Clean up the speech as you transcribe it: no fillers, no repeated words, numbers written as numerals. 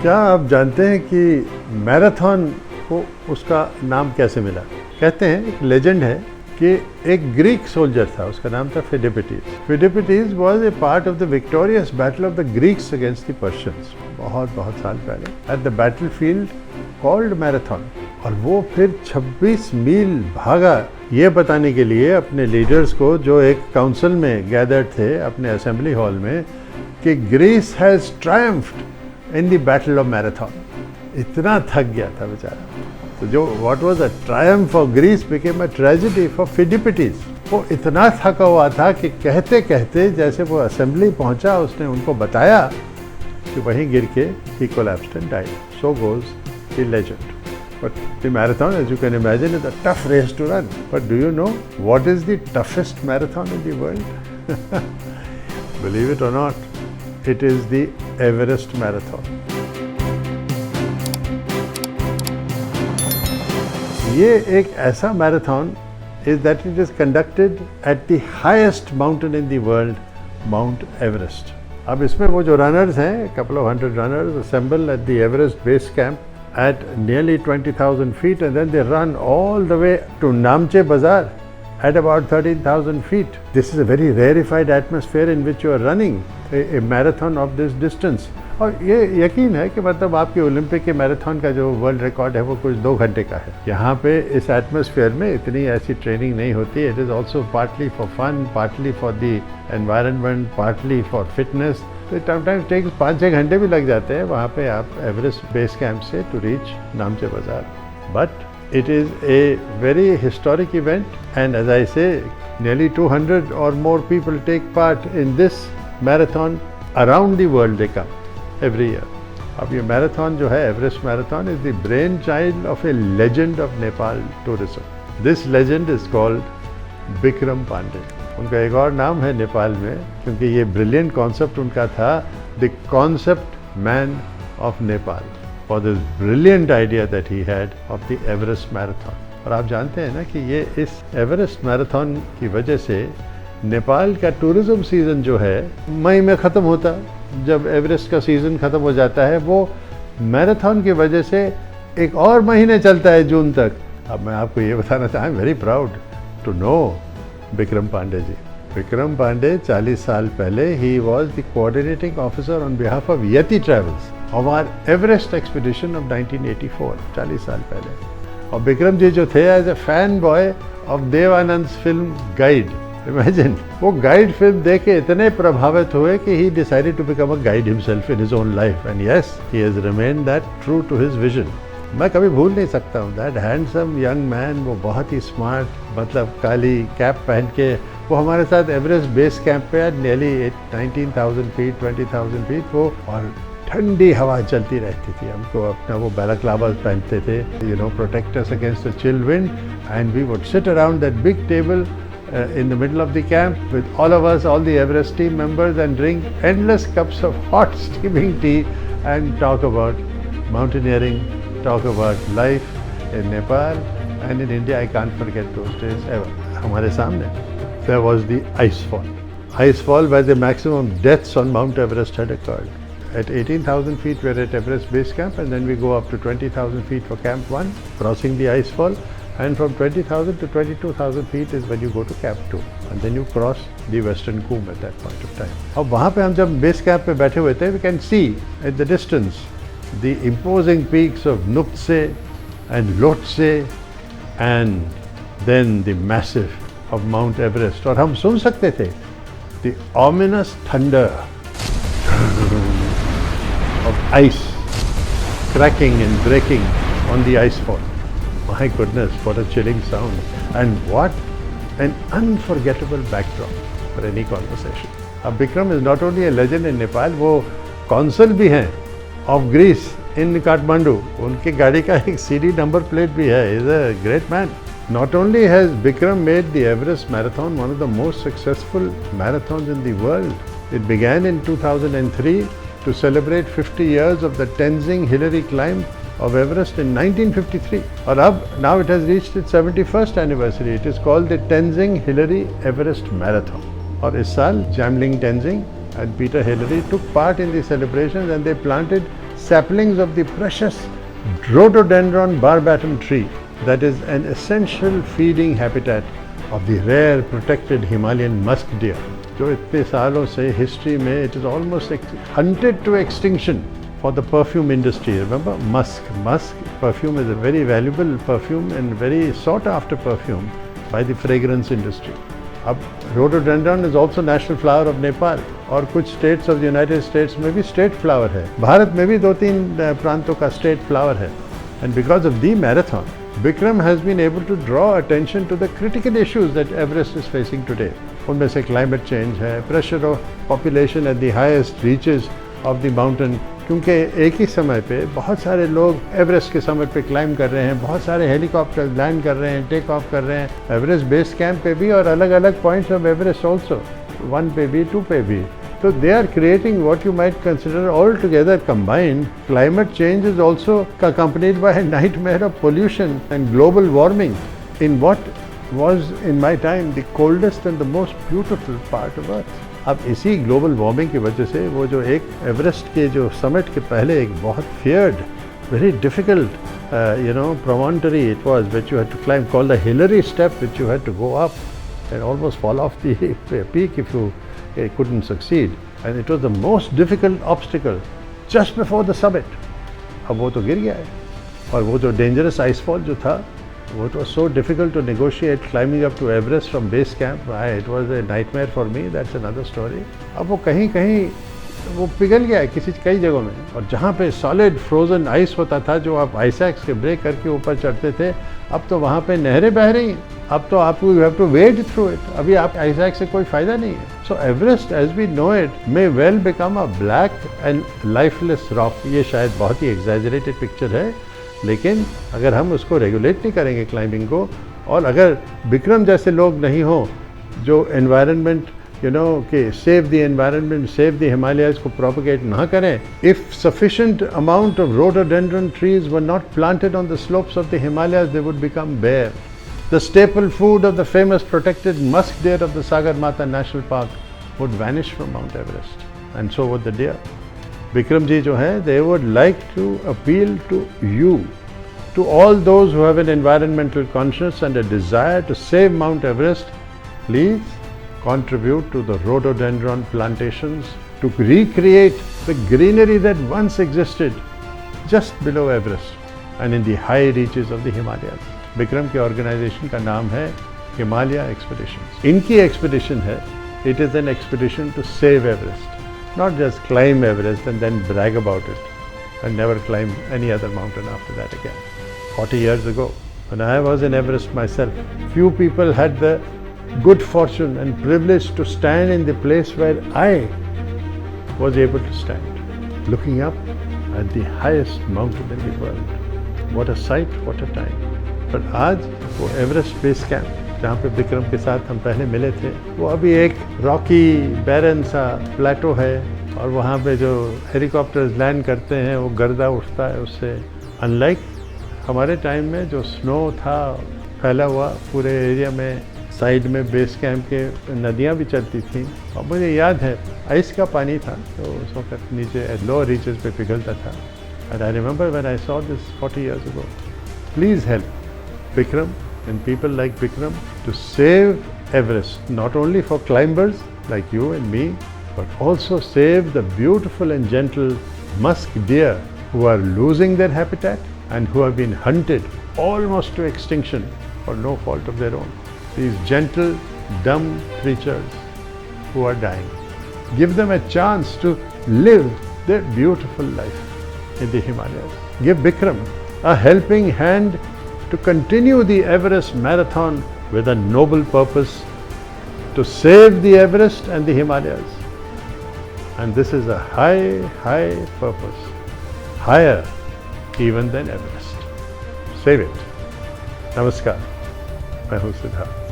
क्या आप जानते हैं कि मैराथन को उसका नाम कैसे मिला? कहते हैं, एक लेजेंड है कि एक ग्रीक सोल्जर था, उसका नाम था Pheidippides. Pheidippides was a part of the victorious battle of the Greeks against the Persians, बहुत साल पहले, at the battle field called Marathon. और वो फिर 26 मील भागा ये बताने के लिए अपने लीडर्स को, जो एक काउंसिल में गैदर्ड थे अपने असेंबली हॉल में, कि Greece has triumphed in the battle of Marathon. इतना थक गया था बेचारा। तो जो what was a triumph for Greece became a tragedy for Pheidippides. वो इतना थका हुआ था कि कहते कहते जैसे वो असेंबली पहुंचा, उसने उनको बताया कि वहीं गिर के ही collapsed and died. So goes the legend. But the marathon, as you can imagine, is a tough race to run. But do you know what is the toughest marathon in the world? Believe it or not, it is the Everest Marathon. ये एक ऐसा marathon is that it is conducted at the highest mountain in the world, Mount Everest. अब इसमें वो जो runners हैं, couple of hundred runners assemble at the Everest base camp at nearly 20,000 feet, and then they run all the way to Namche Bazaar at about 13,000 feet. This is a very rarefied atmosphere in which you are running a marathon of this distance. और ये यकीन है कि मतलब आपके Olympic के marathon का जो वर्ल्ड रिकॉर्ड है वो कुछ 2 घंटे का है। यहाँ पे इस एटमॉस्फेयर में इतनी ऐसी ट्रेनिंग नहीं होती। It is also partly for fun, partly for the environment, partly for fitness. तो समटाइम्स टेक्स 5-6 घंटे भी लग जाते हैं वहाँ पे आप एवरेस्ट बेस कैंप से to reach Namche Bazaar. But it is a very historic event, and as I say nearly 200 or more people take part in this marathon around the world. They come every year. अब ये marathon जो है, Everest marathon, is the brain child of a legend of Nepal tourism. This legend is called Bikram Pande. उनका एक और नाम है नेपाल में, क्योंकि ये ब्रिलियंट कॉन्सेप्ट उनका था, the concept man of Nepal, for this brilliant idea that he had of the Everest marathon. और आप जानते हैं ना कि ये इस एवरेस्ट मैराथन की वजह से नेपाल का टूरिज्म सीज़न जो है मई में ख़त्म होता. जब एवरेस्ट का सीज़न ख़त्म हो जाता है, वो मैराथन की वजह से एक और महीने चलता है, जून तक. अब मैं आपको ये बताना चाहूँ, I am very proud to know Bikram Pandey ji. Bikram Pandey 40 साल पहले he was the coordinating officer on behalf of Yeti travels of our Everest expedition of 1984, 40 साल पहले. और बिक्रम जी जो थे, as a fan boy of Dev Anand film Guide. Imagine, वो गाइड फिल्म देख के इतने प्रभावित हुए कि he decided to become a guide himself in his own life. And yes, he has remained that true to his vision. मैं कभी भूल नहीं सकता हूँ दैट हैंडसम यंग मैन. वो बहुत ही स्मार्ट, मतलब काली कैप पहन के वो हमारे साथ एवरेस्ट बेस कैंप पे नियरली 19,000 फीट, 20,000 फीट वो, और ठंडी हवा चलती रहती थी. हमको अपना वो बैलाक्लावा पहनते थे, you know, protect us against the chill wind. And we would sit around that big table in the middle of the camp with all of us, all the Everest team members, and drink endless cups of hot steaming tea and talk about mountaineering, talk about life in Nepal and in India. I can't forget those days ever. हमारे सामने there was the ice fall. Ice fall where the maximum deaths on Mount Everest had occurred. At 18,000 feet we are at Everest base camp, and then we go up to 20,000 feet for Camp 1, crossing the ice fall. And from 20,000 to 22,000 feet is when you go to Camp 2, and then you cross the Western Coombs at that point of time. अब वहाँ पे हम जब base camp पे बैठे हुए थे, we can see at the distance the imposing peaks of Nuptse and Lhotse, and then the massive of Mount Everest. और हम सुन सकते थे the ominous thunder of ice cracking and breaking on the ice fall. My goodness, what a chilling sound, and what an unforgettable backdrop for any conversation. अब Bikram is not only a legend in Nepal, वो consul भी हैं of Greece in Kathmandu. उनकी गाड़ी का एक CD number plate भी है. He is a great man. Not only has Bikram made the Everest Marathon one of the most successful marathons in the world. It began in 2003 to celebrate 50 years of the Tenzing Hillary climb of Everest in 1953. और अब now it has reached its 71st anniversary. It is called the Tenzing Hillary Everest Marathon. और इस साल Jamling Tenzing and Peter Hillary took part in the celebrations, and they planted saplings of the precious Rhododendron barbatum tree that is an essential feeding habitat of the rare protected Himalayan musk deer. जो इतने सालों से history में it is almost hunted to extinction for the perfume industry. Remember, musk perfume is a very valuable perfume and very sought after perfume by the fragrance industry. अब rhododendron is also national flower of Nepal और कुछ states of the United States में भी state flower है. भारत में भी 2-3 प्रांतों का state flower है. And because of the marathon, Bikram has been able to draw attention to the critical issues that Everest is facing today. उनमें से climate change है, pressure of population at the highest reaches of the mountain, क्योंकि एक ही समय पे बहुत सारे लोग एवरेस्ट के समय पे क्लाइम कर रहे हैं, बहुत सारे हेलीकॉप्टर लैंड कर रहे हैं, टेक ऑफ कर रहे हैं एवरेस्ट बेस कैंप पे भी और अलग अलग पॉइंट्स ऑफ एवरेस्ट ऑल्सो, 1 पे भी 2 पे भी. So they are creating what you might consider altogether combined. Climate change is also accompanied by a nightmare of pollution and global warming in what was in my time the coldest and the most beautiful part of Earth. अब इसी global warming की वजह से वो जो एक Everest के जो समिट के पहले एक बहुत feared, very difficult promontory it was which you had to climb, called the Hillary Step, which you had to go up and almost fall off the peak if you couldn't succeed, and it was the most difficult obstacle just before the summit. अब वो तो गिर गया है और वो जो dangerous icefall जो था वो was so difficult to negotiate climbing up to Everest from base camp. It was a nightmare for me. That's another story. अब वो कहीं वो पिघल गया है कई जगहों में, और जहाँ पे सॉलिड फ्रोजन आइस होता था जो आप आइस एक्स के ब्रेक करके ऊपर चढ़ते थे, अब तो वहाँ पे नहरें बह रही हैं. अब तो आपको you have to wade through it. अभी आप आइस एक्स से कोई फ़ायदा नहीं है. So Everest as we know it may well become a black and lifeless rock. ये शायद बहुत ही एग्जैजरेटेड पिक्चर है, लेकिन अगर हम उसको रेगुलेट नहीं करेंगे क्लाइंबिंग को, और अगर विक्रम जैसे लोग नहीं हो जो एनवायरनमेंट कि save the environment, save the Himalayas को प्रोपगेट ना करें, if sufficient amount of rhododendron trees were not planted on the slopes of the Himalayas, they would become bare. The staple food of the famous protected musk deer of the Sagarmatha National Park would vanish from Mount Everest, and so would the deer. Bikram ji jo hai, they would like to appeal to you, to all those who have an environmental conscience and a desire to save Mount Everest. Please contribute to the rhododendron plantations to recreate the greenery that once existed just below Everest and in the high reaches of the Himalayas. Bikram के organization का नाम है Himalaya Expeditions. इनकी expedition है, it is an expedition to save Everest, not just climb Everest and then brag about it and never climb any other mountain after that again. 40 years ago, when I was in Everest myself, few people had the good fortune and privilege to stand in the place where I was able to stand, looking up at the highest mountain in the world. What a sight, what a time. But आज वो Everest base camp जहाँ पे विक्रम के साथ हम पहले मिले थे, वो अभी एक रॉकी बैरन सा प्लेटो है, और वहाँ पे जो हेलीकॉप्टर्स लैंड करते हैं वो गर्दा उठता है उससे. अनलाइक हमारे टाइम में जो स्नो था फैला हुआ पूरे एरिया में, साइड में बेस कैंप के नदियाँ भी चलती थी, और मुझे याद है आइस का पानी था तो उस वक्त नीचे लोअर रीचेस पे पिघलता था. And I remember when I saw this 40 years ago. Please help Bikram and people like Bikram to save Everest, not only for climbers like you and me, but also save the beautiful and gentle musk deer who are losing their habitat and who have been hunted almost to extinction for no fault of their own. These gentle, dumb creatures who are dying. Give them a chance to live their beautiful life in the Himalayas. Give Bikram a helping hand to continue the Everest marathon with a noble purpose to save the Everest and the Himalayas. And this is a high, high purpose, higher even than Everest. Save it. Namaskar. मैं हूँ सिद्धार्थ.